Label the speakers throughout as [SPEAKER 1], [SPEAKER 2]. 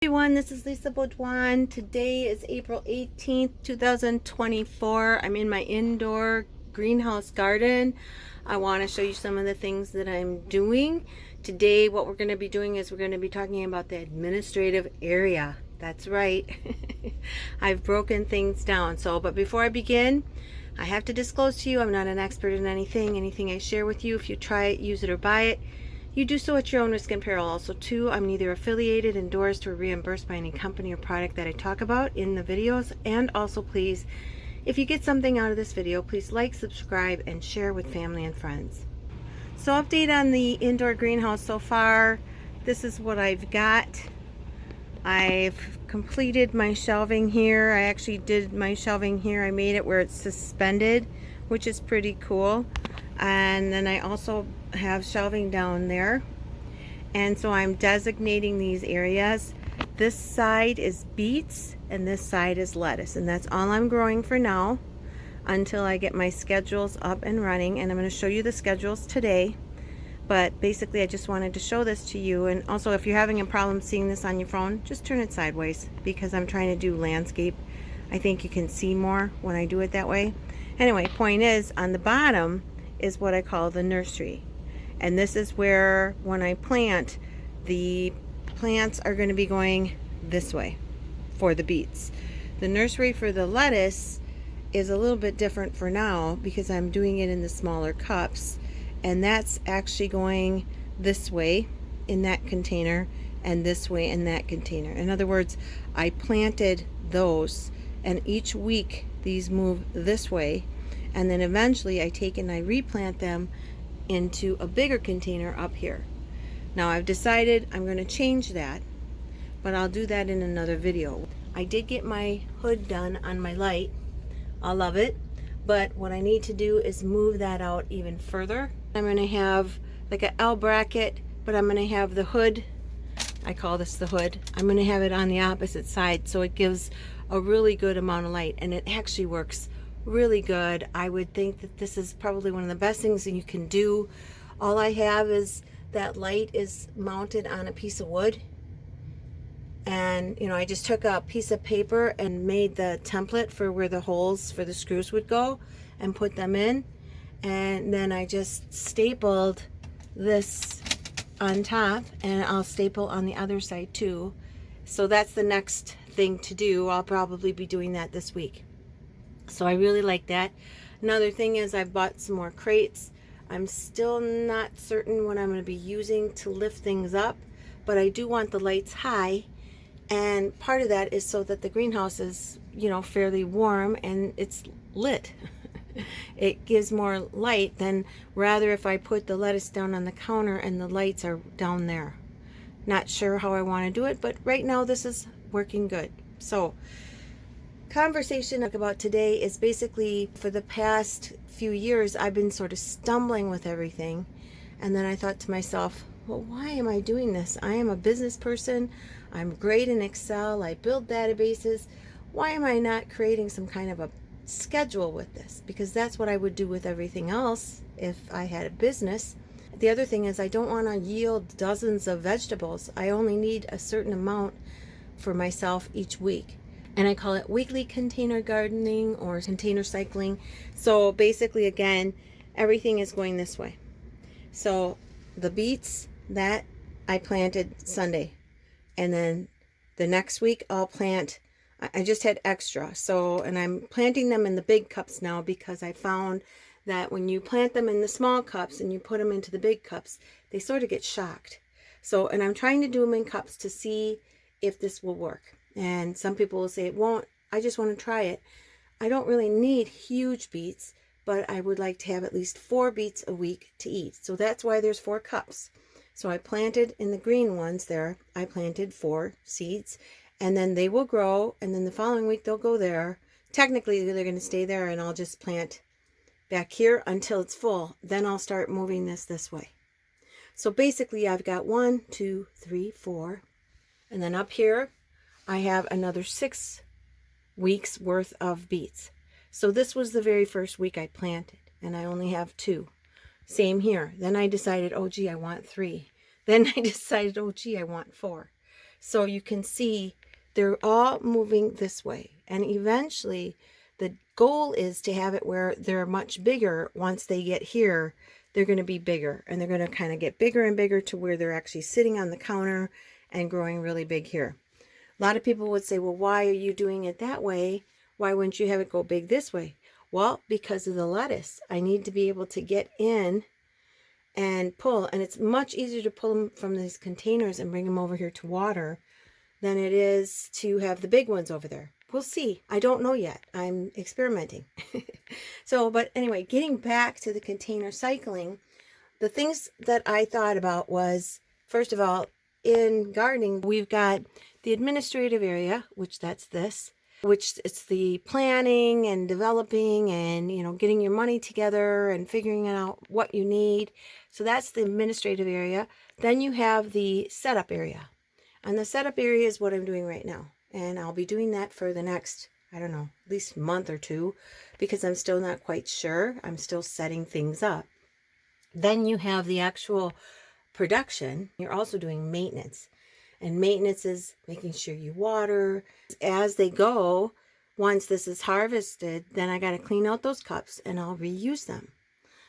[SPEAKER 1] Everyone, this is Lisa Baudouin. Today is April 18th, 2024. I'm in my indoor greenhouse garden. I want to show you some of the things that I'm doing. Today, what we're going to be doing is we're going to be talking about the administrative area. That's right. I've broken things down. But before I begin, I have to disclose to you I'm not an expert in anything. Anything I share with you, if you try it, use it, or buy it, you do so at your own risk and peril. Also, too, I'm neither affiliated, endorsed, or reimbursed by any company or product that I talk about in the videos. And also, please, if you get something out of this video, please like, subscribe, and share with family and friends. So, update on the indoor greenhouse so far. This is what I've got. I've completed my shelving here. I actually did my shelving here. I made it where it's suspended, which is pretty cool. And then I also have shelving down there, and so I'm designating these areas. This side is beets and this side is lettuce, and that's all I'm growing for now until I get my schedules up and running. And I'm going to show you the schedules today, but basically I just wanted to show this to you. And also, if you're having a problem seeing this on your phone, just turn it sideways because I'm trying to do landscape. I think you can see more when I do it that way. Anyway, point is, on the bottom is what I call the nursery. And this is where, when I plant, the plants are going to be going this way for the beets. The nursery for the lettuce is a little bit different for now because I'm doing it in the smaller cups. And that's actually going this way in that container and this way in that container. In other words, I planted those, and each week these move this way. And then eventually I take and I replant them into a bigger container up here. Now I've decided I'm going to change that, but I'll do that in another video. I did get my hood done on my light. I love it, but what I need to do is move that out even further. I'm going to have like an L bracket, but I'm going to have the hood, I call this the hood, I'm going to have it on the opposite side so it gives a really good amount of light, and it actually works really good. I would think that this is probably one of the best things that you can do. All I have is that light is mounted on a piece of wood, and I just took a piece of paper and made the template for where the holes for the screws would go and put them in, and then I just stapled this on top, and I'll staple on the other side too. So that's the next thing to do. I'll probably be doing that this week. So I really like that. Another thing is I've bought some more crates. I'm still not certain what I'm going to be using to lift things up, but I do want the lights high, and part of that is so that the greenhouse is, fairly warm and it's lit. It gives more light than rather if I put the lettuce down on the counter and the lights are down there. Not sure how I want to do it, but right now this is working good. So conversation about today is basically, for the past few years I've been sort of stumbling with everything, and then I thought to myself, well, why am I doing this? I am a business person. I'm great in Excel. I build databases. Why am I not creating some kind of a schedule with this? Because that's what I would do with everything else if I had a business. The other thing is I don't want to yield dozens of vegetables. I only need a certain amount for myself each week. And I call it weekly container gardening or container cycling. So basically, again, everything is going this way. So the beets, that I planted Sunday. And then the next week I'll plant, I just had extra. And I'm planting them in the big cups now because I found that when you plant them in the small cups and you put them into the big cups, they sort of get shocked. And I'm trying to do them in cups to see if this will work. And some people will say it won't. I just want to try it. I don't really need huge beets, but I would like to have at least 4 beets a week to eat. So that's why there's 4 cups. So I planted in the green ones there, I planted 4 seeds, and then they will grow, and then the following week they'll go there. Technically they're going to stay there, and I'll just plant back here until it's full. Then I'll start moving this way. So basically I've got 1, 2, 3, 4, and then up here I have another 6 weeks worth of beets. So this was the very first week I planted, and I only have 2. Same here. Then I decided, oh gee, I want 3. Then I decided, oh gee, I want 4. So you can see they're all moving this way. And eventually the goal is to have it where they're much bigger. Once they get here, they're going to be bigger, and they're going to kind of get bigger and bigger to where they're actually sitting on the counter and growing really big here. A lot of people would say, well, why are you doing it that way? Why wouldn't you have it go big this way? Well, because of the lettuce. I need to be able to get in and pull, and it's much easier to pull them from these containers and bring them over here to water than it is to have the big ones over there. We'll see. I don't know yet. I'm experimenting. But anyway, getting back to the container cycling, the things that I thought about was, first of all, in gardening, we've got the administrative area, which that's this, which it's the planning and developing and, getting your money together and figuring out what you need. So that's the administrative area. Then you have the setup area. And the setup area is what I'm doing right now. And I'll be doing that for the next, I don't know, at least month or two, because I'm still not quite sure. I'm still setting things up. Then you have the actual production. You're also doing maintenance. And maintenance is making sure you water. As they go, once this is harvested, then I got to clean out those cups and I'll reuse them.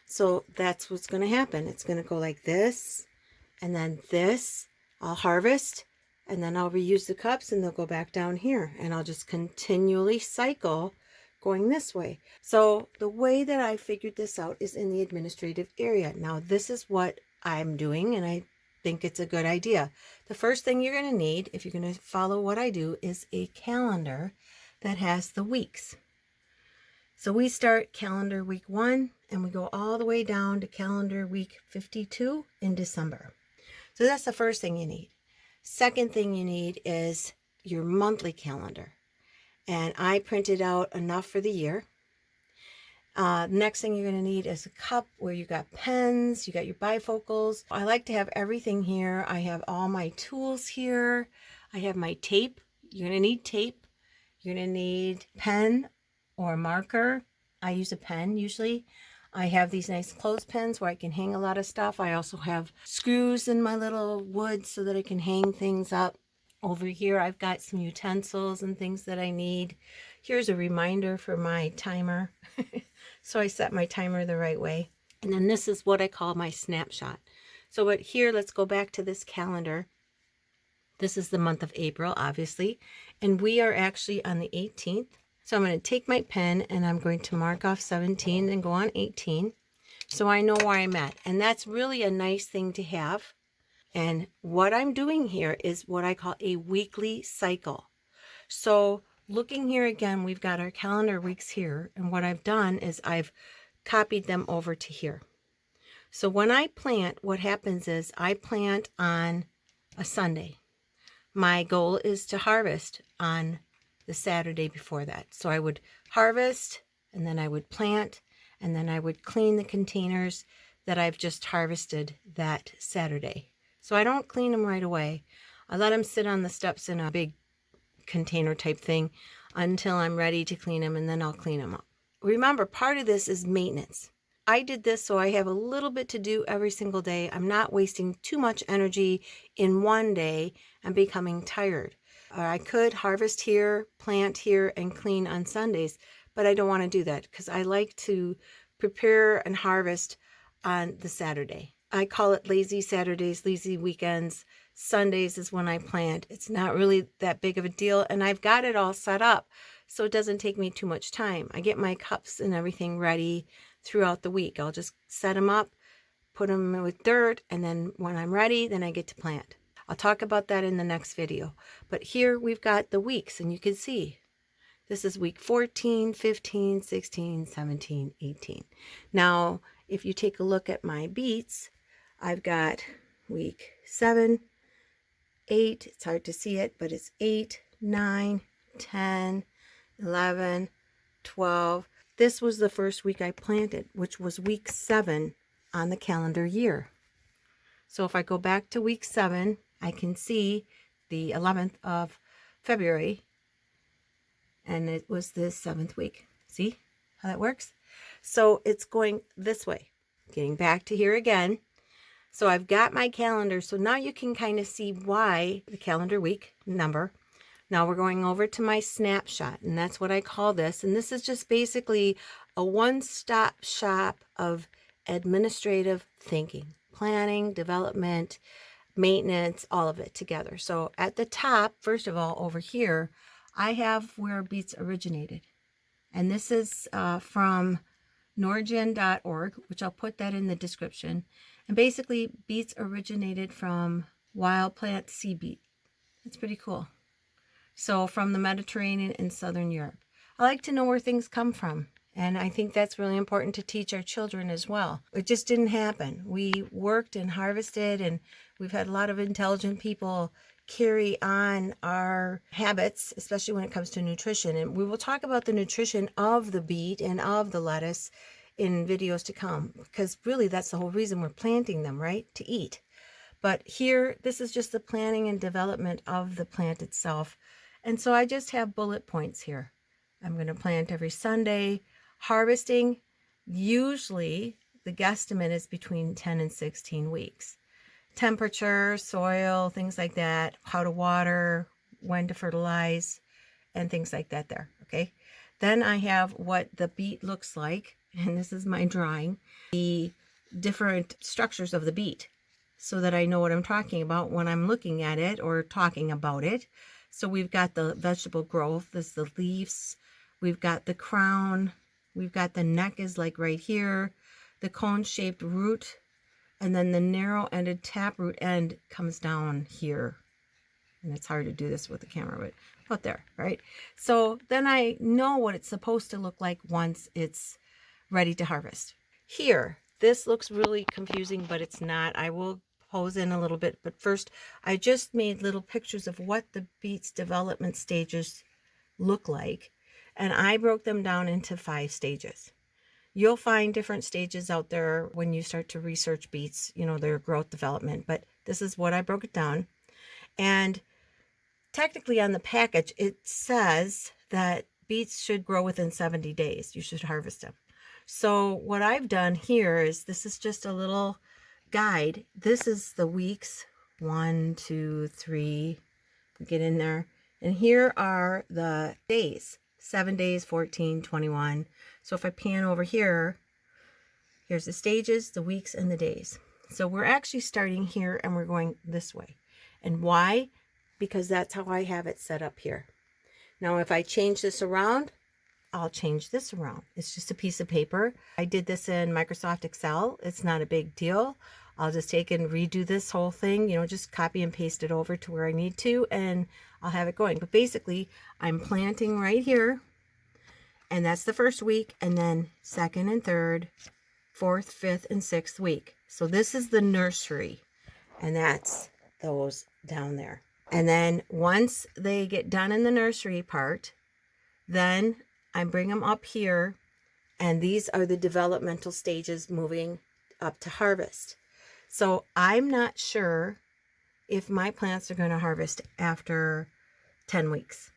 [SPEAKER 1] So that's what's going to happen. It's going to go like this, and then this. I'll harvest, and then I'll reuse the cups, and they'll go back down here, and I'll just continually cycle going this way. So the way that I figured this out is in the administrative area. Now this is what I'm doing, and I think it's a good idea. The first thing you're going to need, if you're going to follow what I do, is a calendar that has the weeks. So we start calendar week 1, and we go all the way down to calendar week 52 in December. So that's the first thing you need. Second thing you need is your monthly calendar. And I printed out enough for the year. Next thing you're going to need is a cup where you got pens, you got your bifocals. I like to have everything here. I have all my tools here. I have my tape. You're going to need tape. You're going to need pen or marker. I use a pen usually. I have these nice clothespins where I can hang a lot of stuff. I also have screws in my little wood so that I can hang things up. Over here I've got some utensils and things that I need. Here's a reminder for my timer. So I set my timer the right way. And then this is what I call my snapshot. So here, let's go back to this calendar. This is the month of April, obviously. And we are actually on the 18th. So I'm going to take my pen and I'm going to mark off 17 and go on 18. So I know where I'm at. And that's really a nice thing to have. And what I'm doing here is what I call a weekly cycle. So looking here again, we've got our calendar weeks here. And what I've done is I've copied them over to here. So when I plant, what happens is I plant on a Sunday. My goal is to harvest on the Saturday before that. So I would harvest, and then I would plant, and then I would clean the containers that I've just harvested that Saturday. So I don't clean them right away. I let them sit on the steps in a big container type thing until I'm ready to clean them, and then I'll clean them up. Remember, part of this is maintenance. I did this so I have a little bit to do every single day. I'm not wasting too much energy in one day and becoming tired. I could harvest here, plant here, and clean on Sundays, but I don't want to do that because I like to prepare and harvest on the Saturday. I call it lazy Saturdays, lazy weekends. Sundays is when I plant. It's not really that big of a deal, and I've got it all set up, so it doesn't take me too much time. I get my cups and everything ready throughout the week. I'll just set them up, put them with dirt, and then when I'm ready, then I get to plant. I'll talk about that in the next video. But here we've got the weeks, and you can see this is week 14, 15, 16, 17, 18. Now, if you take a look at my beets, I've got week 7, 8, it's hard to see it, but it's 8, 9, 10, 11, 12. This was the first week I planted, which was week 7 on the calendar year. So if I go back to week 7, I can see the 11th of February, and it was the 7th week. See how that works? So it's going this way. Getting back to here again. So I've got my calendar. So now you can kind of see why the calendar week number. Now we're going over to my snapshot, and that's what I call this. And this is just basically a one-stop shop of administrative thinking, planning, development, maintenance, all of it together. So at the top, first of all, over here, I have where Beets originated. And this is from Originate.org, which I'll put that in the description. And basically, beets originated from wild plant sea beet. That's pretty cool. So from the Mediterranean and Southern Europe. I like to know where things come from. And I think that's really important to teach our children as well. It just didn't happen. We worked and harvested, and we've had a lot of intelligent people carry on our habits, especially when it comes to nutrition. And we will talk about the nutrition of the beet and of the lettuce in videos to come, because really that's the whole reason we're planting them, right? To eat. But here, this is just the planting and development of the plant itself. And so I just have bullet points here. I'm going to plant every Sunday. Harvesting, usually the guesstimate is between 10 and 16 weeks. Temperature, soil, things like that, how to water, when to fertilize, and things like that there, okay? Then I have what the beet looks like, and this is my drawing, the different structures of the beet, so that I know what I'm talking about when I'm looking at it or talking about it. So we've got the vegetable growth, this is the leaves, we've got the crown, we've got the neck is like right here, the cone-shaped root, and then the narrow-ended taproot end comes down here. And it's hard to do this with the camera, but about there, right? So then I know what it's supposed to look like once it's ready to harvest. Here, this looks really confusing, but it's not. I will pose in a little bit, but first, I just made little pictures of what the beets development stages look like, and I broke them down into 5 stages. You'll find different stages out there when you start to research beets, you know, their growth development, but this is what I broke it down. And technically on the package, it says that beets should grow within 70 days. You should harvest them. So what I've done here is, this is just a little guide. This is the weeks, 1, 2, 3, get in there. And here are the days, 7 days, 14, 21. So if I pan over here, here's the stages, the weeks, and the days. So we're actually starting here and we're going this way. And why? Because that's how I have it set up here. Now, if I change this around, I'll change this around. It's just a piece of paper. I did this in Microsoft Excel. It's not a big deal. I'll just take and redo this whole thing, you know, just copy and paste it over to where I need to, and I'll have it going. But basically, I'm planting right here, and that's the first week, and then second and third, fourth, fifth, and sixth week. So this is the nursery, and that's those down there. And then once they get done in the nursery part, then I bring them up here, and these are the developmental stages moving up to harvest. So I'm not sure if my plants are going to harvest after 10 weeks.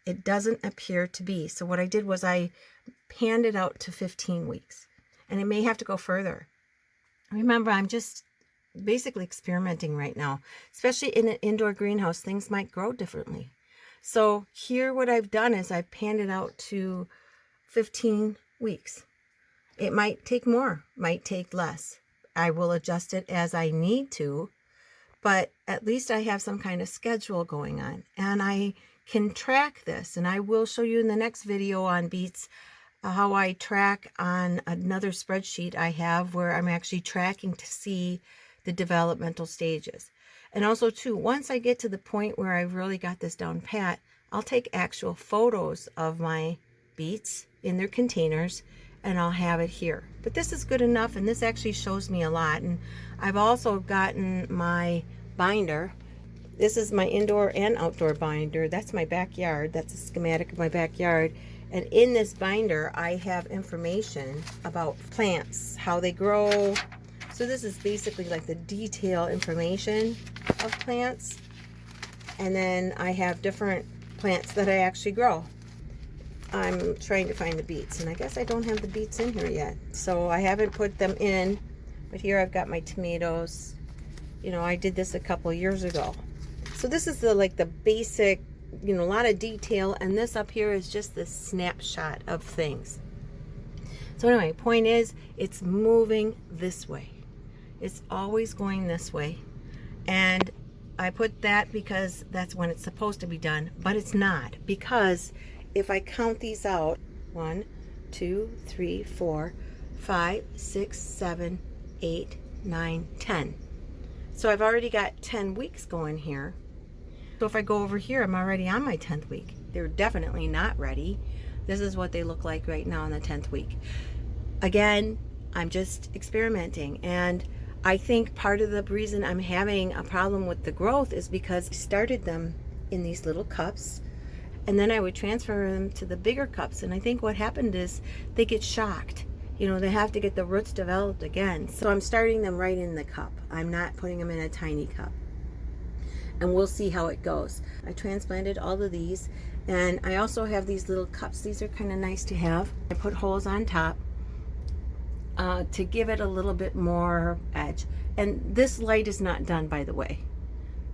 [SPEAKER 1] It doesn't appear to be. So what I did was I panned it out to 15 weeks, and it may have to go further. Remember, I'm just basically experimenting right now, especially in an indoor greenhouse. Things might grow differently. So here what I've done is I've panned it out to 15 weeks. It might take more, might take less. I will adjust it as I need to, but at least I have some kind of schedule going on, and I can track this. And I will show you in the next video on beets how I track on another spreadsheet I have where I'm actually tracking to see the developmental stages. And also too, once I get to the point where I've really got this down pat, I'll take actual photos of my beets in their containers, and I'll have it here. But this is good enough, and this actually shows me a lot. And I've also gotten my binder. This is my indoor and outdoor binder. That's my backyard. That's a schematic of my backyard. And in this binder, I have information about plants, how they grow. So this is basically like the detailed information of plants. And then I have different plants that I actually grow. I'm trying to find the beets, and I guess I don't have the beets in here yet, so I haven't put them in. But here I've got my tomatoes, You know, I did this a couple years ago. So this is the like the basic, you know, a lot of detail, and this up here is just the snapshot of things. So anyway, point is, it's moving this way. It's always going this way. And I put that because that's when it's supposed to be done, but it's not, because if I count these out, 1, 2, 3, 4, 5, 6, 7, 8, 9, 10. So I've already got 10 weeks going here. So if I go over here, I'm already on my 10th week. They're definitely not ready. This is what they look like right now in the 10th week. Again, I'm just experimenting, and I think part of the reason I'm having a problem with the growth is because I started them in these little cups, and then I would transfer them to the bigger cups, and I think what happened is they get shocked. You know, they have to get the roots developed again. So I'm starting them right in the cup. I'm not putting them in a tiny cup. And we'll see how it goes. I transplanted all of these, and I also have these little cups. These are kind of nice to have. I put holes on top to give it a little bit more edge. And this light is not done, by the way.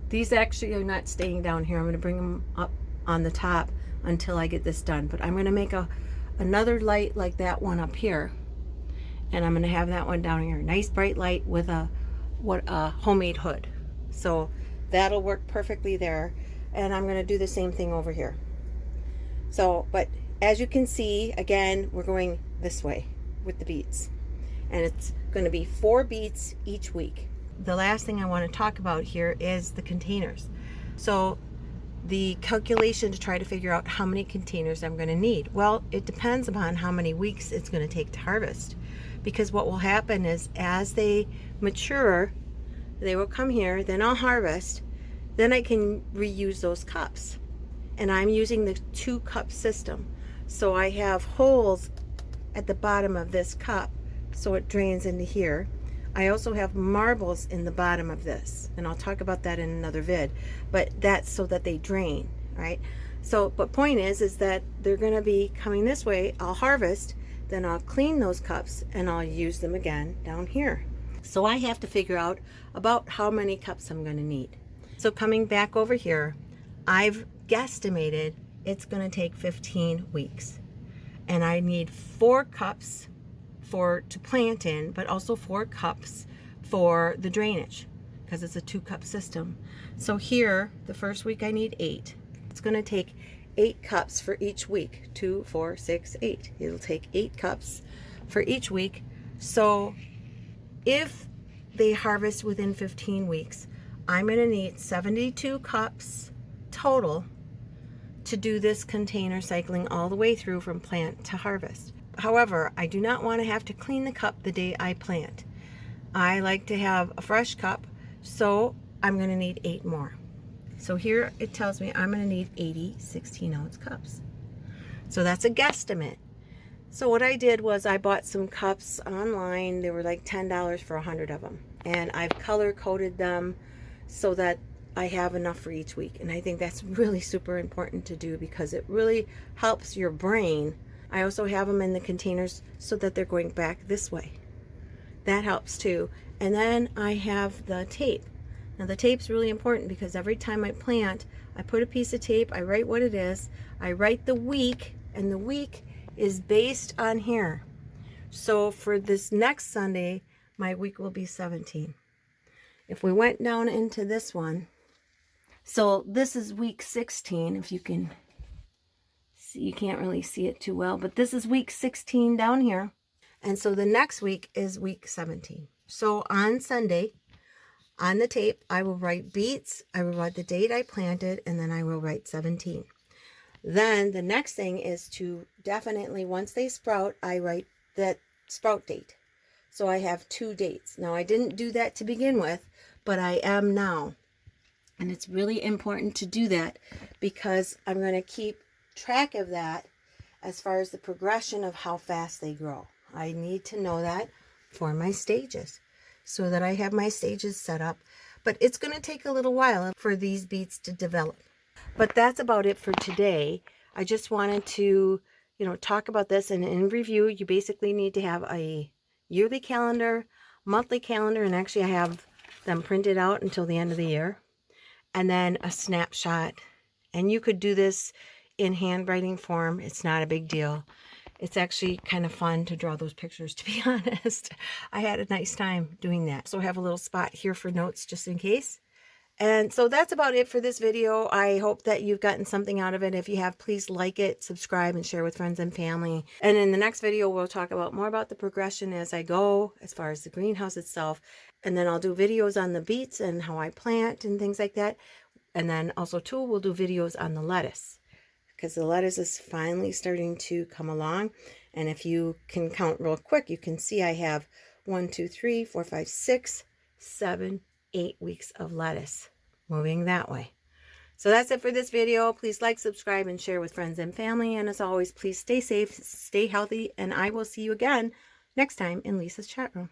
[SPEAKER 1] These actually are not staying down here. I'm going to bring them up on the top until I get this done. But I'm going to make another light like that one up here, and I'm going to have that one down here. Nice bright light with a homemade hood. So that'll work perfectly there. And I'm going to do the same thing over here. So, but as you can see, again, we're going this way with the beets. And it's going to be 4 beets each week. The last thing I want to talk about here is the containers. So the calculation to try to figure out how many containers I'm going to need. Well, it depends upon how many weeks it's going to take to harvest. Because what will happen is as they mature, they will come here, then I'll harvest, then I can reuse those cups. And I'm using the 2-cup system. So I have holes at the bottom of this cup, so it drains into here. I also have marbles in the bottom of this, and I'll talk about that in another vid, but that's so that they drain, right? So, but point is that they're going to be coming this way. I'll harvest, then I'll clean those cups, and I'll use them again down here. So I have to figure out about how many cups I'm going to need. So coming back over here, I've guesstimated it's going to take 15 weeks. And I need 4 cups to plant in, but also 4 cups for the drainage, because it's a 2-cup system. So here, the first week I need 8. It's going to take 8 cups for each week. 2, 4, 6, 8. It'll take 8 cups for each week. So if they harvest within 15 weeks, I'm going to need 72 cups total to do this container cycling all the way through from plant to harvest. However, I do not want to have to clean the cup the day I plant. I like to have a fresh cup, so I'm going to need 8 more. So here it tells me I'm going to need 80 16-ounce cups. So that's a guesstimate. So what I did was I bought some cups online. They were like $10 for 100 of them. And I've color coded them so that I have enough for each week. And I think that's really super important to do because it really helps your brain. I also have them in the containers so that they're going back this way. That helps too. And then I have the tape. Now the tape's really important because every time I plant, I put a piece of tape, I write what it is, I write the week, and the week is based on here. So for this next Sunday, my week will be 17. If we went down into this one, so this is week 16, if you can see, you can't really see it too well, but this is week 16 down here. And so the next week is week 17. So on Sunday, on the tape, I will write beets, I will write the date I planted, and then I will write 17. Then the next thing is to definitely, once they sprout, I write that sprout date. So I have 2 dates. Now I didn't do that to begin with, but I am now. And it's really important to do that because I'm going to keep track of that as far as the progression of how fast they grow. I need to know that for my stages so that I have my stages set up. But it's going to take a little while for these beets to develop. But that's about it for today. I just wanted to, talk about this. And in review, you basically need to have a yearly calendar, monthly calendar, and actually I have them printed out until the end of the year, and then a snapshot. And you could do this in handwriting form. It's not a big deal. It's actually kind of fun to draw those pictures, to be honest. I had a nice time doing that. So I have a little spot here for notes just in case. And so that's about it for this video. I hope that you've gotten something out of it. If you have, please like it, subscribe, and share with friends and family. And in the next video, we'll talk about more about the progression as I go, as far as the greenhouse itself. And then I'll do videos on the beets and how I plant and things like that. And then also too, we'll do videos on the lettuce, because the lettuce is finally starting to come along. And if you can count real quick, you can see I have 1, 2, 3, 4, 5, 6, 7, 8 weeks of lettuce moving that way. So that's it for this video. Please like, subscribe, and share with friends and family. And as always, please stay safe, stay healthy, and I will see you again next time in Lisa's chat room.